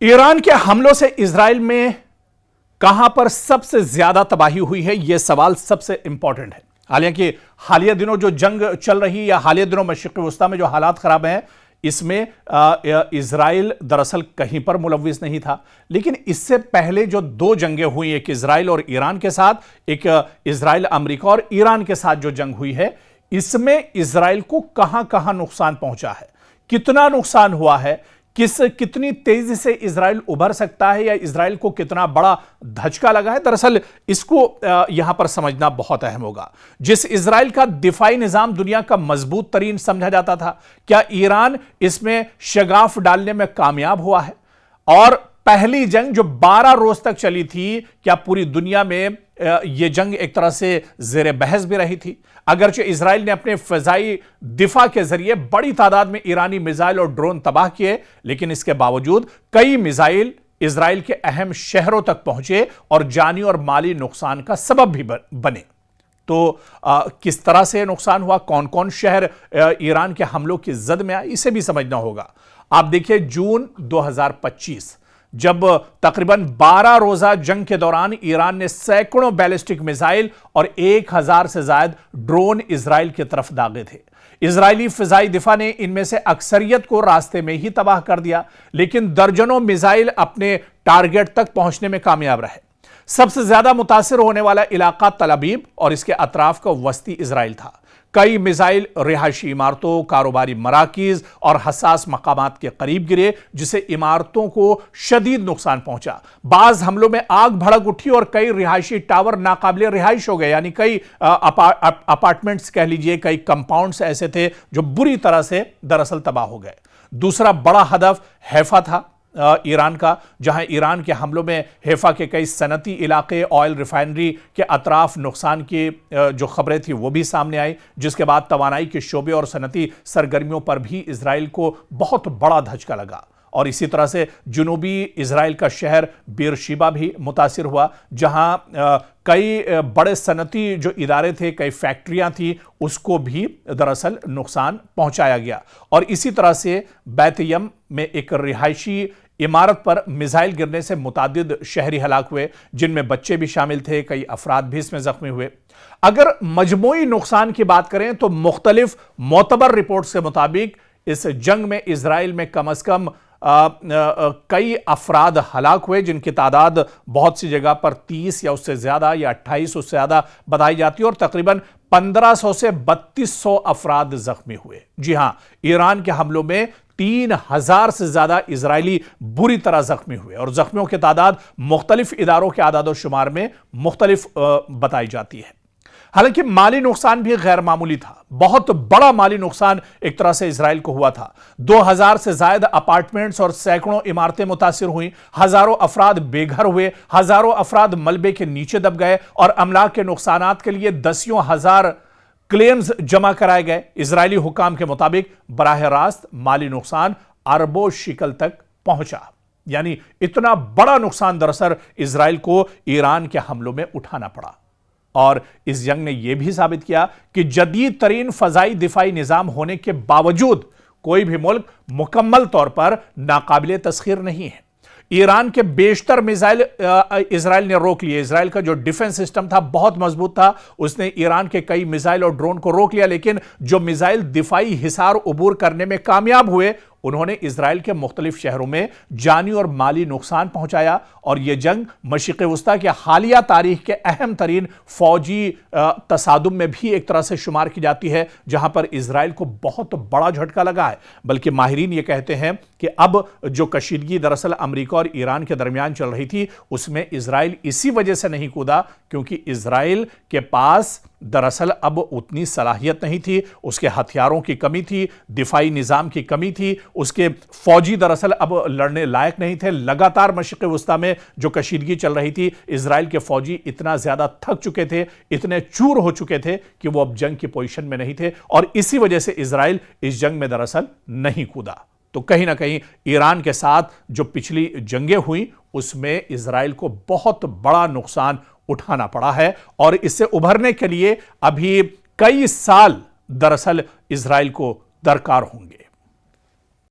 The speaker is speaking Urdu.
ایران کے حملوں سے اسرائیل میں کہاں پر سب سے زیادہ تباہی ہوئی ہے، یہ سوال سب سے امپورٹنٹ ہے۔ حالانکہ حالیہ دنوں جو جنگ چل رہی یا حالیہ دنوں مشرق وسطیٰ میں جو حالات خراب ہیں، اس میں اسرائیل دراصل کہیں پر ملوث نہیں تھا۔ لیکن اس سے پہلے جو دو جنگیں ہوئی، ایک اسرائیل اور ایران کے ساتھ، ایک اسرائیل امریکہ اور ایران کے ساتھ جو جنگ ہوئی ہے، اس میں اسرائیل کو کہاں کہاں نقصان پہنچا ہے، کتنا نقصان ہوا ہے، کتنی تیزی سے اسرائیل ابھر سکتا ہے یا اسرائیل کو کتنا بڑا دھچکا لگا ہے، دراصل اس کو یہاں پر سمجھنا بہت اہم ہوگا۔ جس اسرائیل کا دفاعی نظام دنیا کا مضبوط ترین سمجھا جاتا تھا، کیا ایران اس میں شگاف ڈالنے میں کامیاب ہوا ہے؟ اور پہلی جنگ جو 12 روز تک چلی تھی، کیا پوری دنیا میں یہ جنگ ایک طرح سے زیر بحث بھی رہی تھی؟ اگرچہ اسرائیل نے اپنے فضائی دفاع کے ذریعے بڑی تعداد میں ایرانی میزائل اور ڈرون تباہ کیے، لیکن اس کے باوجود کئی میزائل اسرائیل کے اہم شہروں تک پہنچے اور جانی اور مالی نقصان کا سبب بھی بنے۔ تو کس طرح سے نقصان ہوا، کون کون شہر ایران کے حملوں کی زد میں آئے، اسے بھی سمجھنا ہوگا۔ آپ دیکھیں جون 2025 جب تقریباً 12 روزہ جنگ کے دوران ایران نے سینکڑوں بیلسٹک میزائل اور 1000 سے زائد ڈرون اسرائیل کی طرف داغے تھے۔ اسرائیلی فضائی دفاع نے ان میں سے اکثریت کو راستے میں ہی تباہ کر دیا، لیکن درجنوں میزائل اپنے ٹارگٹ تک پہنچنے میں کامیاب رہے۔ سب سے زیادہ متاثر ہونے والا علاقہ تل ابیب اور اس کے اطراف کا وسطی اسرائیل تھا۔ کئی میزائل رہائشی عمارتوں، کاروباری مراکز اور حساس مقامات کے قریب گرے، جسے عمارتوں کو شدید نقصان پہنچا۔ بعض حملوں میں آگ بھڑک اٹھی اور کئی رہائشی ٹاور ناقابل رہائش ہو گئے، یعنی کئی اپارٹمنٹس کہہ لیجئے، کئی کمپاؤنڈز ایسے تھے جو بری طرح سے دراصل تباہ ہو گئے۔ دوسرا بڑا ہدف حیفا تھا ایران کا، جہاں ایران کے حملوں میں حیفا کے کئی صنعتی علاقے، آئل ریفائنری کے اطراف نقصان کی جو خبریں تھیں وہ بھی سامنے آئی، جس کے بعد توانائی کے شعبے اور صنعتی سرگرمیوں پر بھی اسرائیل کو بہت بڑا دھچکا لگا۔ اور اسی طرح سے جنوبی اسرائیل کا شہر بیر شیبا بھی متاثر ہوا، جہاں کئی بڑے صنعتی جو ادارے تھے، کئی فیکٹریاں تھیں، اس کو بھی دراصل نقصان پہنچایا گیا۔ اور اسی طرح سے بیت یم میں ایک رہائشی عمارت پر میزائل گرنے سے متعدد شہری ہلاک ہوئے، جن میں بچے بھی شامل تھے، کئی افراد بھی اس میں زخمی ہوئے۔ اگر مجموعی نقصان کی بات کریں تو مختلف معتبر رپورٹس کے مطابق اس جنگ میں اسرائیل میں کم از کم کئی افراد ہلاک ہوئے، جن کی تعداد بہت سی جگہ پر 30 یا اس سے زیادہ یا 2800 سے زیادہ بتائی جاتی ہے، اور تقریباً 1500 سے 3200 افراد زخمی ہوئے۔ جی ہاں، ایران کے حملوں میں 3000 سے زیادہ اسرائیلی بری طرح زخمی ہوئے، اور زخمیوں کی تعداد مختلف اداروں کے اعداد و شمار میں مختلف بتائی جاتی ہے۔ حالانکہ مالی نقصان بھی غیر معمولی تھا، بہت بڑا مالی نقصان ایک طرح سے اسرائیل کو ہوا تھا۔ 2000 سے زائد اپارٹمنٹس اور سینکڑوں عمارتیں متاثر ہوئیں، ہزاروں افراد بے گھر ہوئے، ہزاروں افراد ملبے کے نیچے دب گئے، اور املاک کے نقصانات کے لیے دسیوں ہزار کلیمز جمع کرائے گئے۔ اسرائیلی حکام کے مطابق براہ راست مالی نقصان اربوں شکل تک پہنچا، یعنی اتنا بڑا نقصان دراصل اسرائیل کو ایران کے حملوں میں اٹھانا پڑا۔ اور اس جنگ نے یہ بھی ثابت کیا کہ جدید ترین فضائی دفاعی نظام ہونے کے باوجود کوئی بھی ملک مکمل طور پر ناقابل تسخیر نہیں ہے۔ ایران کے بیشتر میزائل اسرائیل نے روک لیے۔ اسرائیل کا جو ڈیفنس سسٹم تھا بہت مضبوط تھا، اس نے ایران کے کئی میزائل اور ڈرون کو روک لیا، لیکن جو میزائل دفاعی حصار عبور کرنے میں کامیاب ہوئے، انہوں نے اسرائیل کے مختلف شہروں میں جانی اور مالی نقصان پہنچایا۔ اور یہ جنگ مشرق وسطیٰ کے حالیہ تاریخ کے اہم ترین فوجی تصادم میں بھی ایک طرح سے شمار کی جاتی ہے، جہاں پر اسرائیل کو بہت بڑا جھٹکا لگا ہے۔ بلکہ ماہرین یہ کہتے ہیں کہ اب جو کشیدگی دراصل امریکہ اور ایران کے درمیان چل رہی تھی، اس میں اسرائیل اسی وجہ سے نہیں کودا کیونکہ اسرائیل کے پاس دراصل اب اتنی صلاحیت نہیں تھی، اس کے ہتھیاروں کی کمی تھی، دفاعی نظام کی کمی تھی، اس کے فوجی دراصل اب لڑنے لائق نہیں تھے۔ لگاتار مشرق وسطیٰ میں جو کشیدگی چل رہی تھی، اسرائیل کے فوجی اتنا زیادہ تھک چکے تھے، اتنے چور ہو چکے تھے کہ وہ اب جنگ کی پوزیشن میں نہیں تھے، اور اسی وجہ سے اسرائیل اس جنگ میں دراصل نہیں کودا۔ تو کہیں نہ کہیں ایران کے ساتھ جو پچھلی جنگیں ہوئیں، اس میں اسرائیل کو بہت بڑا نقصان اٹھانا پڑا ہے، اور اس سے ابھرنے کے لیے ابھی کئی سال دراصل اسرائیل کو درکار ہوں گے۔